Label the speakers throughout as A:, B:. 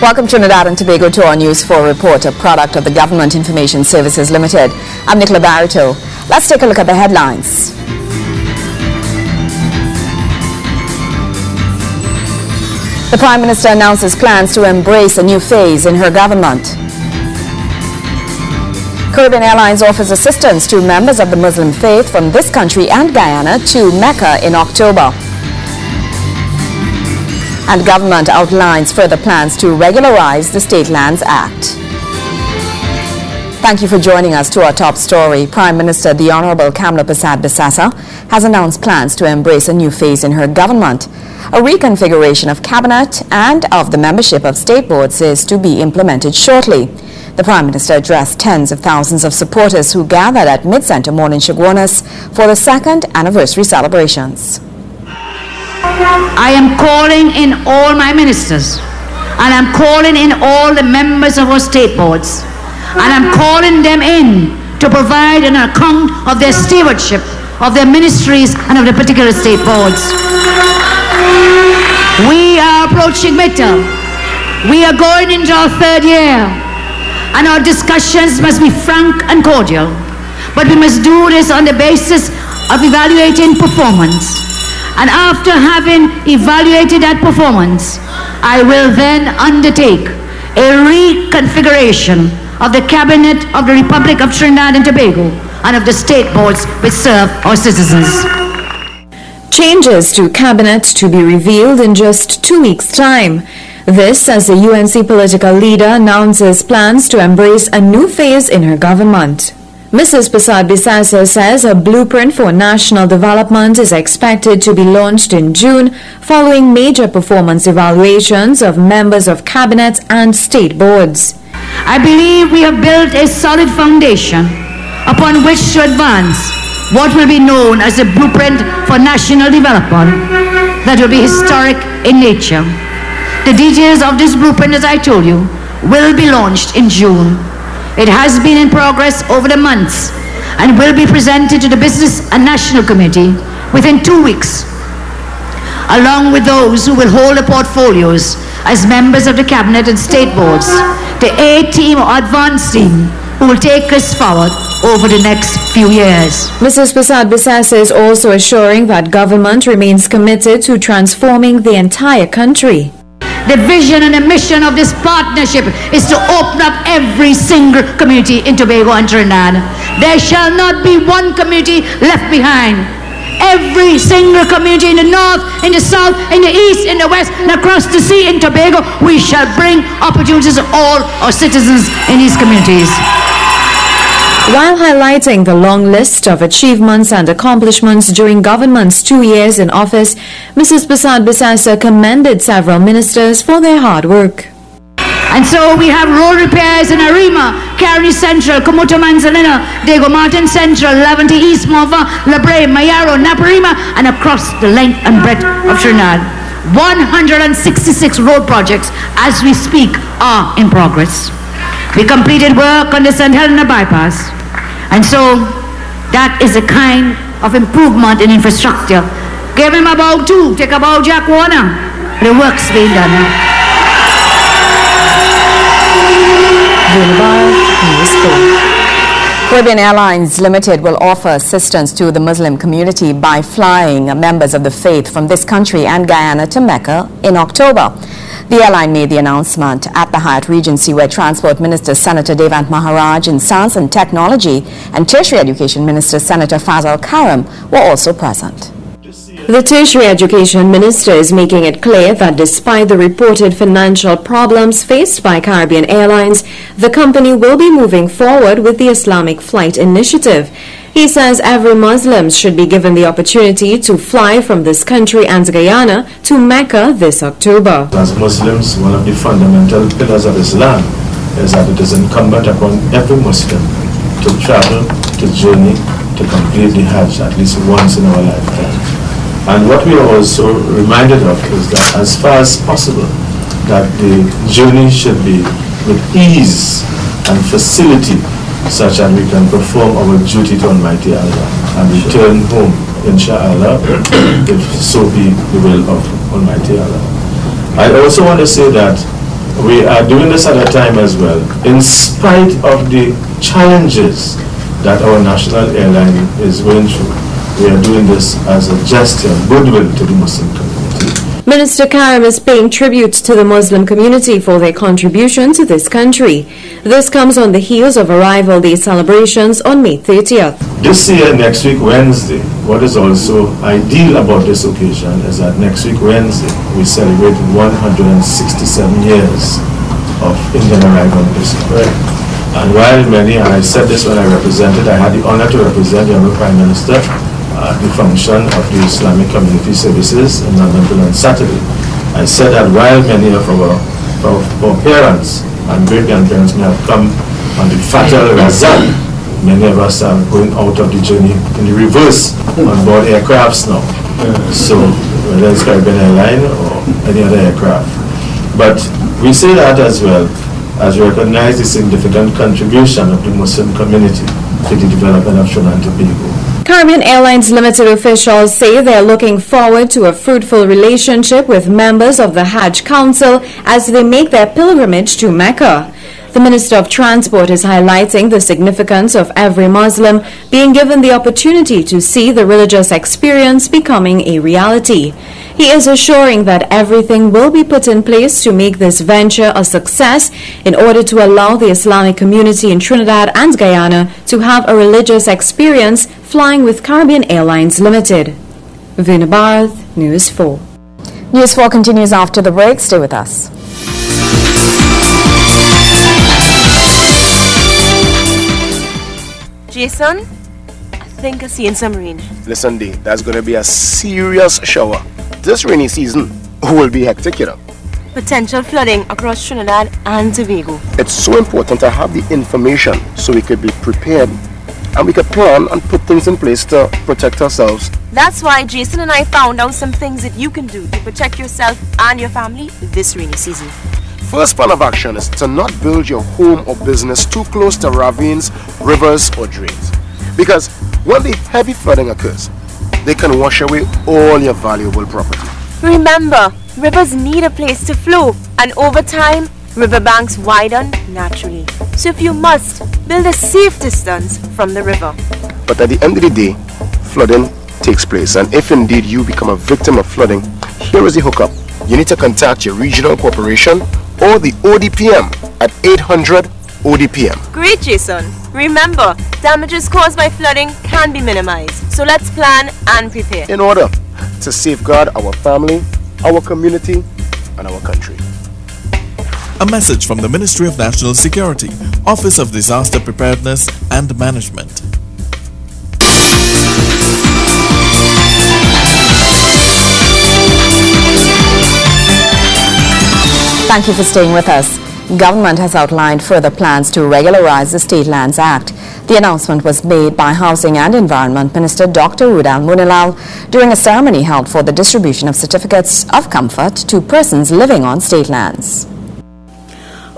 A: Welcome to Trinidad and Tobago to our News 4 report, a product of the Government Information Services Limited. I'm Nicola Barito. Let's take a look at the headlines. The Prime Minister announces plans to embrace a new phase in her government. Caribbean Airlines offers assistance to members of the Muslim faith from this country and Guyana to Mecca in October. And government outlines further plans to regularize the State Lands Act. Thank you for joining us to our top story. Prime Minister the Honorable Kamla Persad-Bissassa has announced plans to embrace a new phase in her government. A reconfiguration of cabinet and of the membership of state boards is to be implemented shortly. The Prime Minister addressed tens of thousands of supporters who gathered at Mid-Centre Mall in Chaguanas for the second anniversary celebrations.
B: I am calling in all my ministers, and I'm calling in all the members of our state boards, and I'm calling them in to provide an account of their stewardship, of their ministries, and of the particular state boards. We are approaching midterm. We are going into our third year, and our discussions must be frank and cordial, but we must do this on the basis of evaluating performance. And after having evaluated that performance, I will then undertake a reconfiguration of the Cabinet of the Republic of Trinidad and Tobago and of the state boards which serve our citizens.
C: Changes to cabinet to be revealed in just 2 weeks' time. This as the UNC political leader announces plans to embrace a new phase in her government. Mrs. Persad-Bissassa says a blueprint for national development is expected to be launched in June following major performance evaluations of members of cabinet and state boards.
B: I believe we have built a solid foundation upon which to advance what will be known as a blueprint for national development that will be historic in nature. The details of this blueprint, as I told you, will be launched in June. It has been in progress over the months and will be presented to the Business and National Committee within 2 weeks, along with those who will hold the portfolios as members of the Cabinet and State Boards, the A-team or advanced team who will take us forward over the next few years.
C: Mrs. Persad-Bissassa is also assuring that government remains committed to transforming the entire country.
B: The vision and the mission of this partnership is to open up every single community in Tobago and Trinidad. There shall not be one community left behind. Every single community in the north, in the south, in the east, in the west, and across the sea in Tobago, we shall bring opportunities to all our citizens in these communities.
C: While highlighting the long list of achievements and accomplishments during government's 2 years in office, Mrs. Persad-Bissassa commended several ministers for their hard work.
B: And so we have road repairs in Arima, Caroni Central, Komoto Manzanilla, Diego Martin Central, Laventille East, Morva, La Brea, Mayaro, Naparima, and across the length and breadth of Trinidad. 166 road projects as we speak are in progress. We completed work on the St. Helena bypass. And so that is a kind of improvement in infrastructure. Give him about 2, take about Jack Warner. The work's being done.
A: Caribbean Airlines Limited will offer assistance to the Muslim community by flying members of the faith from this country and Guyana to Mecca in October. The airline made the announcement at the Hyatt Regency, where Transport Minister Senator Devant Maharaj and Science and Technology and Tertiary Education Minister Senator Fazal Karim were also present.
C: The Tertiary Education Minister is making it clear that despite the reported financial problems faced by Caribbean Airlines, the company will be moving forward with the Islamic Flight Initiative. He says every Muslim should be given the opportunity to fly from this country and Guyana to Mecca this October.
D: As Muslims, one of the fundamental pillars of Islam is that it is incumbent upon every Muslim to travel, to journey, to complete the Hajj at least once in our lifetime. And what we are also reminded of is that as far as possible, that the journey should be with ease and facility, such that we can perform our duty to Almighty Allah and return home, inshallah, if so be the will of Almighty Allah. I also want to say that We are doing this at a time as well, in spite of the challenges that our national airline is going through. We are doing this as a gesture of goodwill to the Muslim community.
C: Minister Karim is paying tribute to the Muslim community for their contribution to this country. This comes on the heels of Arrival Day celebrations on May 30th.
D: This year, next week, Wednesday, what is also ideal about this occasion is that next week, Wednesday, we celebrate 167 years of Indian arrival in this country. And while many, and I said this when I had the honor to represent the Honorable Prime Minister, the function of the Islamic Community Services in London on Saturday. I said that while many of our parents and great-grandparents may have come on the fatal result, many of us are going out of the journey in the reverse on board aircrafts now. So whether it's Caribbean Airline or any other aircraft. But we say that as well as we recognize the significant contribution of the Muslim community to the development of Trinidad and Tobago.
C: Caribbean Airlines Limited officials say they are looking forward to a fruitful relationship with members of the Hajj Council as they make their pilgrimage to Mecca. The Minister of Transport is highlighting the significance of every Muslim being given the opportunity to see the religious experience becoming a reality. He is assuring that everything will be put in place to make this venture a success in order to allow the Islamic community in Trinidad and Guyana to have a religious experience flying with Caribbean Airlines Limited. Vina Bharth, News 4.
A: News 4 continues after the break. Stay with us.
E: Jason, I think I'm seeing some rain.
F: Listen, Dee, there's going to be a serious shower. This rainy season will be hectic, you know.
E: Potential flooding across Trinidad and Tobago.
F: It's so important to have the information so we could be prepared and we could plan and put things in place to protect ourselves.
E: That's why Jason and I found out some things that you can do to protect yourself and your family this rainy season.
F: First plan of action is to not build your home or business too close to ravines, rivers or drains. Because when the heavy flooding occurs, they can wash away all your valuable property.
E: Remember, rivers need a place to flow, and over time, riverbanks widen naturally. So if you must, build a safe distance from the river.
F: But at the end of the day, flooding takes place, and if indeed you become a victim of flooding, here is the hookup. You need to contact your regional corporation or the ODPM at 800 ODPM.
E: Great, Jason. Remember, damages caused by flooding can be minimized. So let's plan and prepare
F: in order to safeguard our family, our community, and our country.
G: A message from the Ministry of National Security, Office of Disaster Preparedness and Management.
A: Thank you for staying with us. Government has outlined further plans to regularize the State Lands Act. The announcement was made by Housing and Environment Minister Dr. Rudal Munilal during a ceremony held for the distribution of certificates of comfort to persons living on state lands.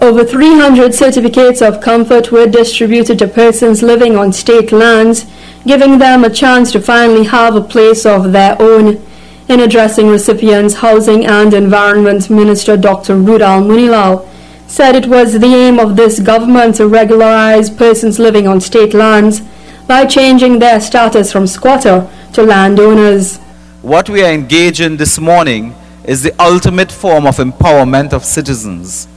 H: Over 300 certificates of comfort were distributed to persons living on state lands, giving them a chance to finally have a place of their own. In addressing recipients, Housing and Environment Minister Dr. Rudal Munilal said it was the aim of this government to regularize persons living on state lands by changing their status from squatter to landowners.
I: What we are engaged in this morning is the ultimate form of empowerment of citizens.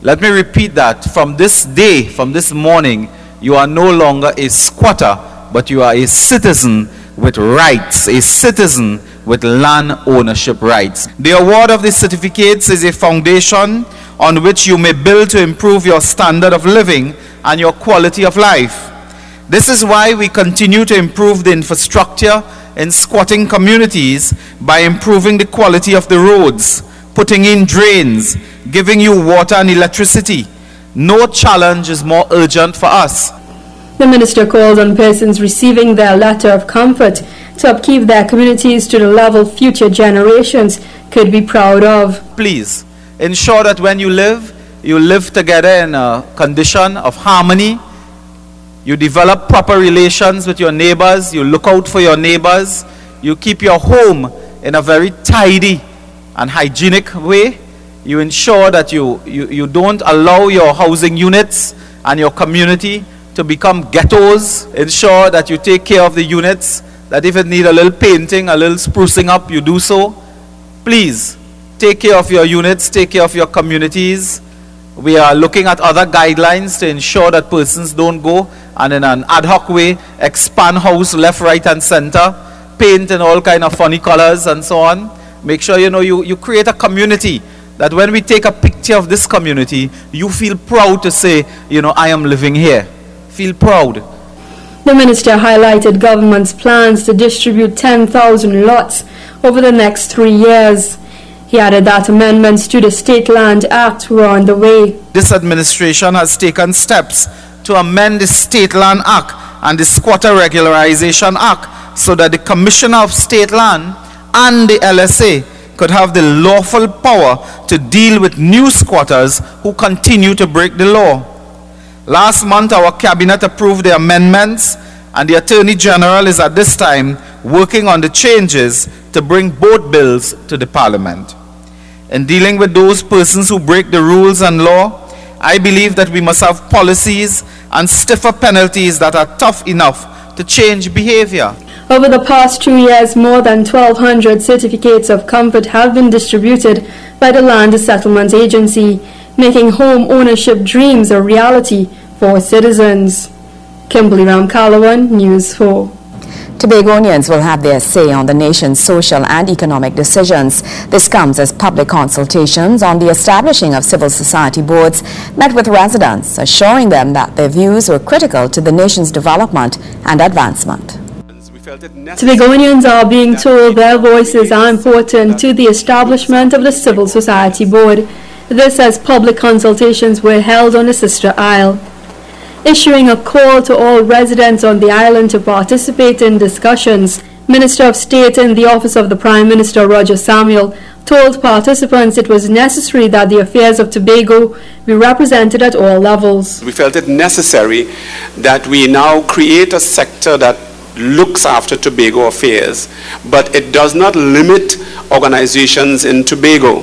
I: Let me repeat that. From this day, from this morning, you are no longer a squatter, but you are a citizen with rights, a citizen with land ownership rights. The award of these certificates is a foundation on which you may build to improve your standard of living and your quality of life. This is why we continue to improve the infrastructure in squatting communities by improving the quality of the roads, putting in drains, giving you water and electricity. No challenge is more urgent for us.
H: The minister called on persons receiving their letter of comfort to upkeep their communities to the level future generations could be proud of.
I: Please ensure that when you live together in a condition of harmony. You develop proper relations with your neighbors. You look out for your neighbors. You keep your home in a very tidy and hygienic way. you ensure that you don't allow your housing units and your community to become ghettos. Ensure that you take care of the units, that if it need a little painting, a little sprucing up, you do so. Please, take care of your units, take care of your communities. We are looking at other guidelines to ensure that persons don't go and in an ad hoc way expand house left, right and center, paint in all kind of funny colors and so on. Make sure you create a community that when we take a picture of this community, you feel proud to say, I am living here. Feel proud.
H: The minister highlighted government's plans to distribute 10,000 lots over the next 3 years. He added that amendments to the State Land Act were on the way.
I: This administration has taken steps to amend the State Land Act and the Squatter Regularization Act so that the Commissioner of State Land and the LSA could have the lawful power to deal with new squatters who continue to break the law. Last month, our cabinet approved the amendments, and the Attorney General is at this time working on the changes to bring both bills to the Parliament. In dealing with those persons who break the rules and law, I believe that we must have policies and stiffer penalties that are tough enough to change behavior.
H: Over the past 2 years, more than 1,200 certificates of comfort have been distributed by the Land Settlement Agency, making home ownership dreams a reality for citizens. Kimberly Ramkalawan, News 4.
A: Tobagonians will have their say on the nation's social and economic decisions. This comes as public consultations on the establishing of civil society boards met with residents, assuring them that their views were critical to the nation's development and advancement.
H: Tobagonians are being told their voices are important to the establishment of the Civil Society Board. This as public consultations were held on the Sister Isle. Issuing a call to all residents on the island to participate in discussions, Minister of State in the Office of the Prime Minister Roger Samuel told participants it was necessary that the affairs of Tobago be represented at all levels.
J: We felt it necessary that we now create a sector that looks after Tobago affairs, but it does not limit organizations in Tobago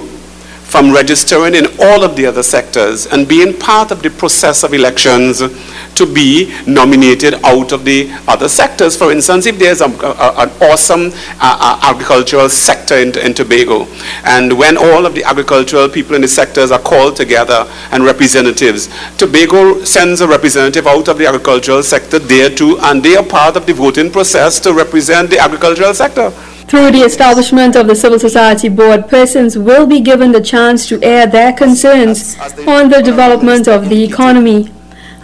J: from registering in all of the other sectors and being part of the process of elections to be nominated out of the other sectors. For instance, if there's an awesome agricultural sector in Tobago, and when all of the agricultural people in the sectors are called together and representatives, Tobago sends a representative out of the agricultural sector there too, and they are part of the voting process to represent the agricultural sector.
H: Through the establishment of the Civil Society Board, persons will be given the chance to air their concerns on the development of the economy.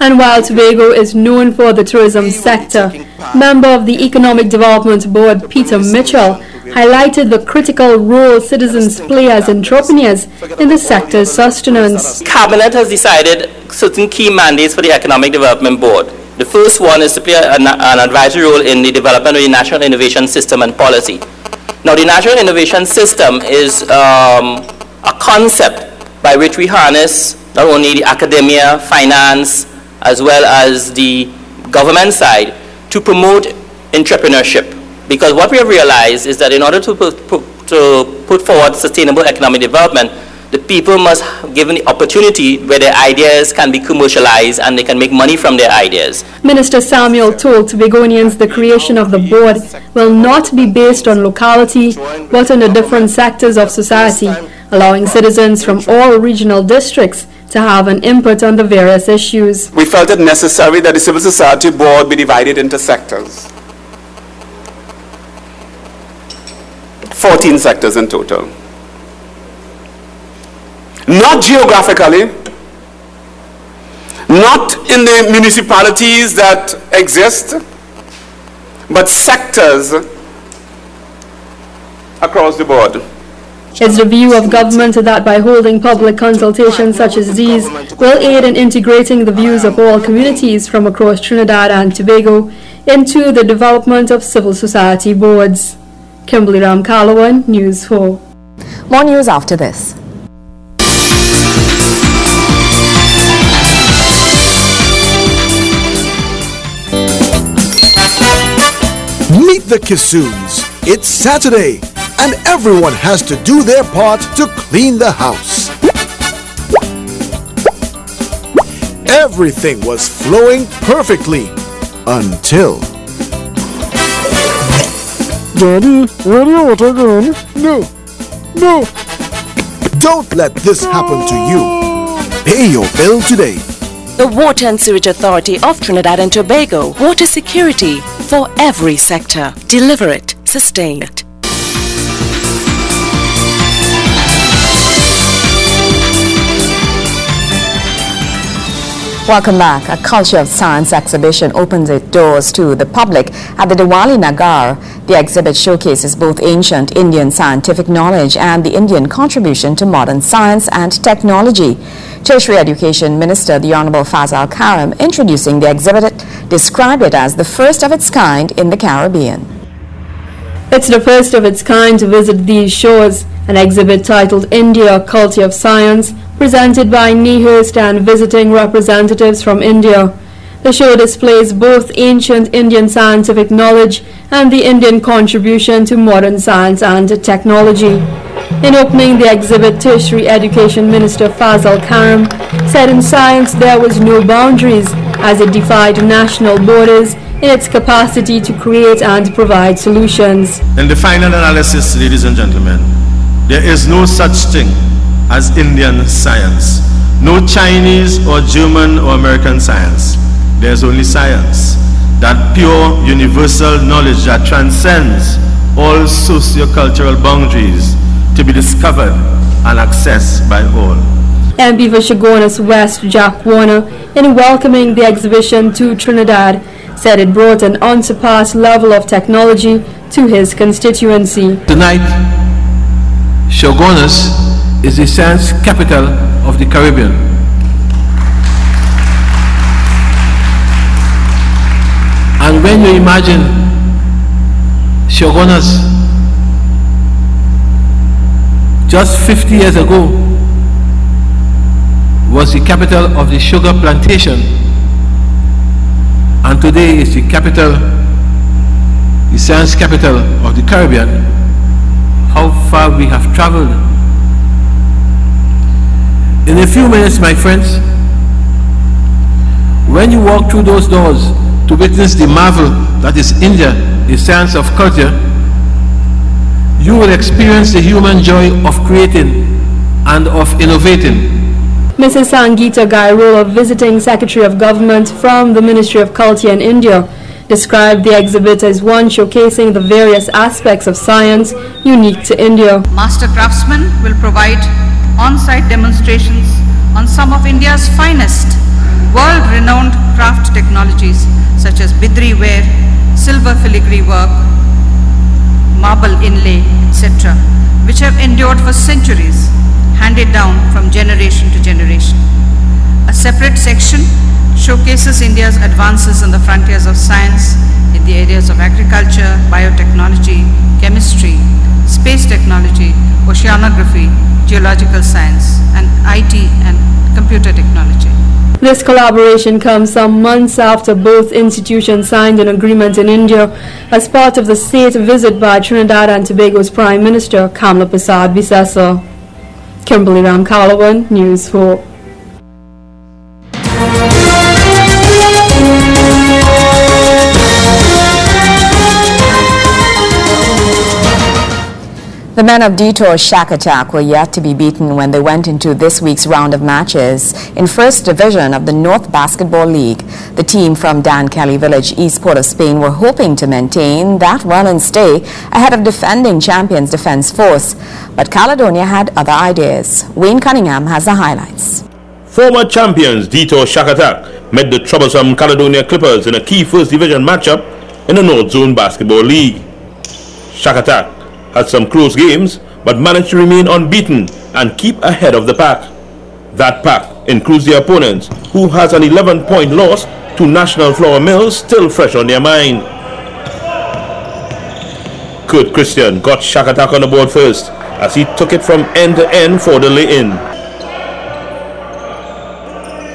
H: And while Tobago is known for the tourism sector, member of the Economic Development Board, Peter Mitchell, highlighted the critical role citizens play as entrepreneurs in the sector's sustenance.
K: Cabinet has decided certain key mandates for the Economic Development Board. The first one is to play an advisory role in the development of the National Innovation System and Policy. Now, the National Innovation System is a concept by which we harness not only the academia, finance, as well as the government side to promote entrepreneurship. Because what we have realized is that in order to put forward sustainable economic development, the people must be given the opportunity where their ideas can be commercialized and they can make money from their ideas.
H: Minister Samuel told Tobagonians the creation of the board will not be based on locality but on the different sectors of society, allowing citizens from all regional districts to have an input on the various issues.
J: We felt it necessary that the Civil Society Board be divided into sectors. 14 sectors in total. Not geographically, not in the municipalities that exist, but sectors across the board.
H: It's the view of government that by holding public consultations such as these will aid in integrating the views of all communities from across Trinidad and Tobago into the development of civil society boards. Kimberly Ramkalawan, News 4.
A: More news after this.
L: Meet the Kissoons. It's Saturday, and everyone has to do their part to clean the house. Everything was flowing perfectly until... Daddy, where do you want to go? No, no. Don't let this happen to you. Pay your bill today.
M: The Water and Sewage Authority of Trinidad and Tobago. Water security for every sector. Deliver it. Sustain it.
A: Welcome back. A Culture of Science exhibition opens its doors to the public at the Diwali Nagar. The exhibit showcases both ancient Indian scientific knowledge and the Indian contribution to modern science and technology. Tertiary Education Minister, the Honorable Fazal Karim, introducing the exhibit, described it as the first of its kind in the Caribbean.
H: It's the first of its kind to visit these shores. An exhibit titled India, Culture of Science, presented by Nehurst and visiting representatives from India. The show displays both ancient Indian scientific knowledge and the Indian contribution to modern science and technology. In opening the exhibit, Tertiary Education Minister Fazal Karim said in science there was no boundaries, as it defied national borders in its capacity to create and provide solutions.
D: In the final analysis, ladies and gentlemen, there is no such thing as Indian science. No Chinese or German or American science. There's only science. That pure universal knowledge that transcends all socio-cultural boundaries to be discovered and accessed by all.
H: MP for Chaguanas West, Jack Warner, in welcoming the exhibition to Trinidad, said it brought an unsurpassed level of technology to his constituency.
N: Tonight, Chaguanas is the science capital of the Caribbean. And when you imagine Chaguanas just 50 years ago was the capital of the sugar plantation, and today is the capital, the science capital of the Caribbean, how far we have traveled. In a few minutes, my friends, when you walk through those doors to witness the marvel that is India, the science of culture, you will experience the human joy of creating and of innovating.
H: Mrs. Sangeeta Gairola, visiting Secretary of Government from the Ministry of Culture in India, described the exhibit as one showcasing the various aspects of science unique to India.
O: Master craftsmen will provide on-site demonstrations on some of India's finest, world-renowned craft technologies such as bidri ware, silver filigree work, marble inlay, etc., which have endured for centuries, handed down from generation to generation. A separate section showcases India's advances in the frontiers of science in the areas of agriculture, biotechnology, chemistry, space technology, oceanography, geological science, and IT and computer technology.
H: This collaboration comes some months after both institutions signed an agreement in India as part of the state visit by Trinidad and Tobago's Prime Minister, Kamla Persad-Bissessar. Kimberly Ramkalawan, News 4.
A: The men of Detour Shack were yet to be beaten when they went into this week's round of matches in First Division of the North Basketball League. The team from Dan Kelly Village, East Port of Spain, were hoping to maintain that run and stay ahead of defending champions Defence Force. But Caledonia had other ideas. Wayne Cunningham has the highlights.
P: Former champions Detour Shack met the troublesome Caledonia Clippers in a key First Division matchup in the North Zone Basketball League. Shack had some close games, but managed to remain unbeaten and keep ahead of the pack. That pack includes the opponents, who has an 11-point loss to National Flour Mills still fresh on their mind. Kurt Christian got Shack on the board first, as he took it from end to end for the lay-in.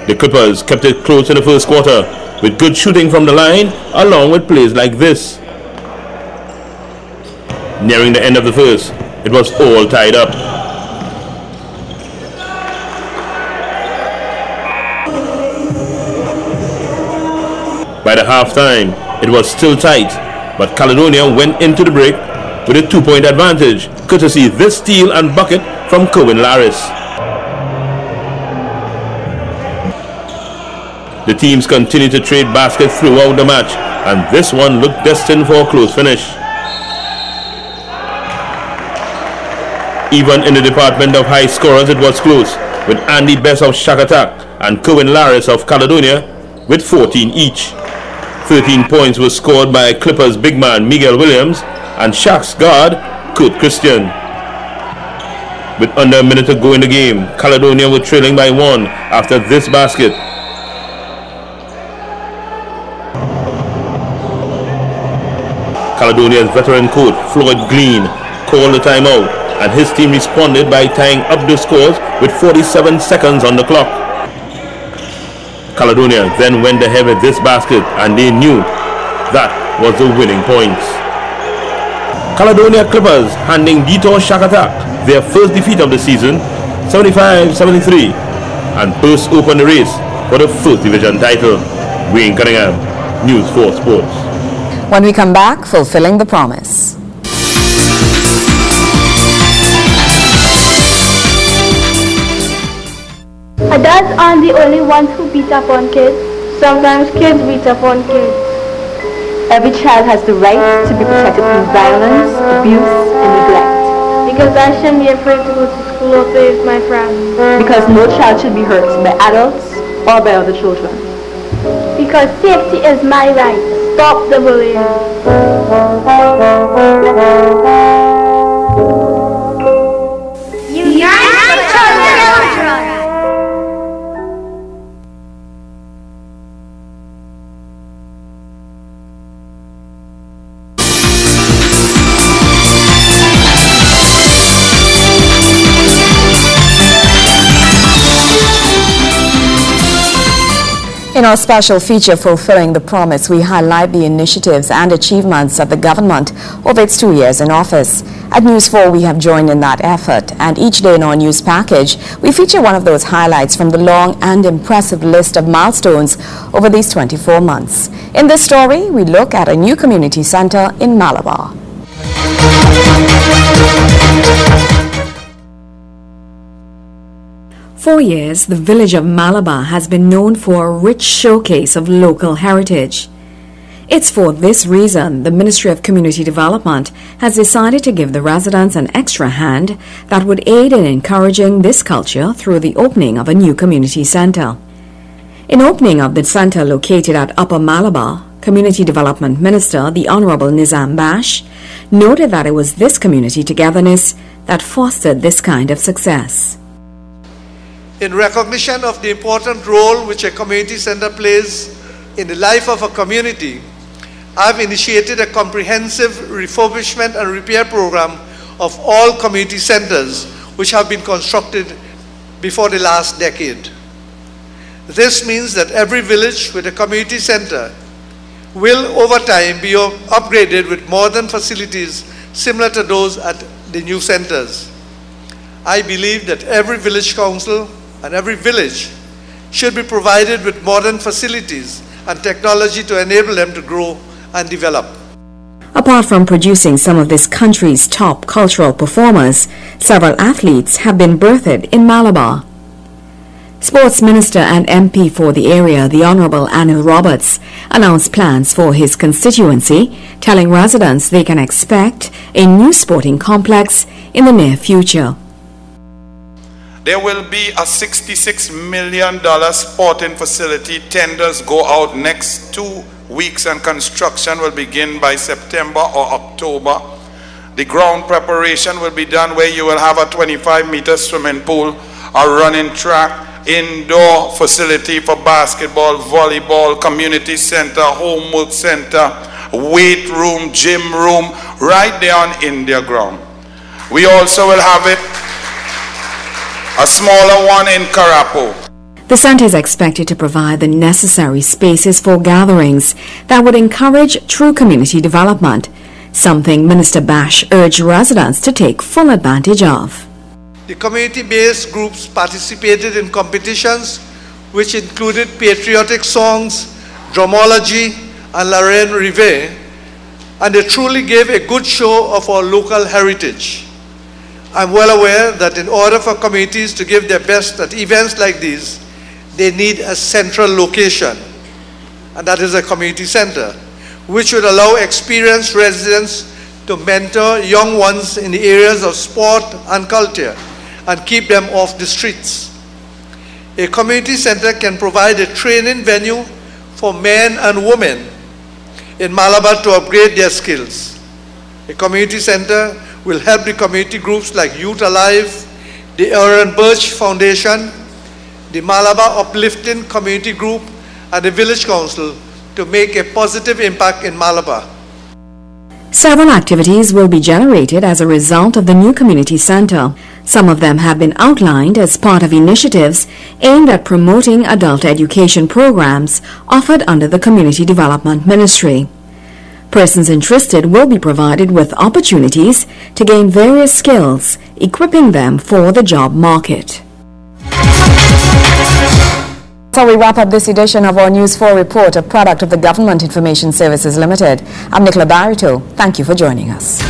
P: The Clippers kept it close in the first quarter, with good shooting from the line, along with plays like this. Nearing the end of the first, it was all tied up. By the half-time, it was still tight, but Caledonia went into the break with a 2-point advantage, courtesy this steal and bucket from Kerwin Laris. The teams continued to trade baskets throughout the match, and this one looked destined for a close finish. Even in the department of high scorers, it was close, with Andy Best of Shakatak and Kerwin Laris of Caledonia with 14 each. 13 points were scored by Clippers big man Miguel Williams and Shaq's guard Kurt Christian. With under a minute to go in the game, Caledonia were trailing by 1 after this basket. Caledonia's veteran coach Floyd Glean called the timeout, and his team responded by tying up the scores with 47 seconds on the clock. Caledonia then went ahead with this basket, and they knew that was the winning points. Caledonia Clippers handing Detour Shakatak their first defeat of the season, 75-73, and burst open the race for the first division title. Wayne Cunningham, News 4 Sports.
A: When we come back, fulfilling the promise.
Q: Adults aren't the only ones who beat up on kids. Sometimes kids beat up on kids.
R: Every child has the right to be protected from violence, abuse, and neglect.
Q: Because I shouldn't be afraid to go to school or play with my friends.
R: Because no child should be hurt by adults or by other children.
Q: Because safety is my right. Stop the bullying.
A: In our special feature, Fulfilling the Promise, we highlight the initiatives and achievements of the government over its 2 years in office. At News 4, we have joined in that effort, and each day in our news package, we feature one of those highlights from the long and impressive list of milestones over these 24 months. In this story, we look at a new community center in Malabar.
C: For years, the village of Malabar has been known for a rich showcase of local heritage. It's for this reason the Ministry of Community Development has decided to give the residents an extra hand that would aid in encouraging this culture through the opening of a new community center. In opening of the center located at Upper Malabar, Community Development Minister, the Honorable Nizam Bash, noted that it was this community togetherness that fostered this kind of success.
S: In recognition of the important role which a community center plays in the life of a community, I've initiated a comprehensive refurbishment and repair program of all community centers which have been constructed before the last decade. This means that every village with a community center will over time be upgraded with modern facilities similar to those at the new centers. I believe that every village council and every village should be provided with modern facilities and technology to enable them to grow and develop.
C: Apart from producing some of this country's top cultural performers, several athletes have been birthed in Malabar. Sports Minister and MP for the area, the Honorable Anil Roberts, announced plans for his constituency, telling residents they can expect a new sporting complex in the near future.
T: There will be a $66 million sporting facility. Tenders go out next 2 weeks and construction will begin by September or October. The ground preparation will be done where you will have a 25-meter swimming pool, a running track, indoor facility for basketball, volleyball, community center, homework center, weight room, gym room, right there on India ground. We also will have a smaller one in Karapo.
C: The center is expected to provide the necessary spaces for gatherings that would encourage true community development, something Minister Bash urged residents to take full advantage of.
S: The community-based groups participated in competitions which included patriotic songs, dramology, and Lorraine Rivet, and they truly gave a good show of our local heritage. I'm well aware that in order for communities to give their best at events like these, they need a central location, and that is a community center, which would allow experienced residents to mentor young ones in the areas of sport and culture and keep them off the streets. A community center can provide a training venue for men and women in Malabar to upgrade their skills. A community center will help the community groups like Youth Alive, the Aaron Birch Foundation, the Malabar Uplifting Community Group, and the Village Council to make a positive impact in Malabar.
A: Several activities will be generated as a result of the new community center. Some of them have been outlined as part of initiatives aimed at promoting adult education programs offered under the Community Development Ministry. Persons interested will be provided with opportunities to gain various skills, equipping them for the job market. So we wrap up this edition of our News 4 report, a product of the Government Information Services Limited. I'm Nicola Barito. Thank you for joining us.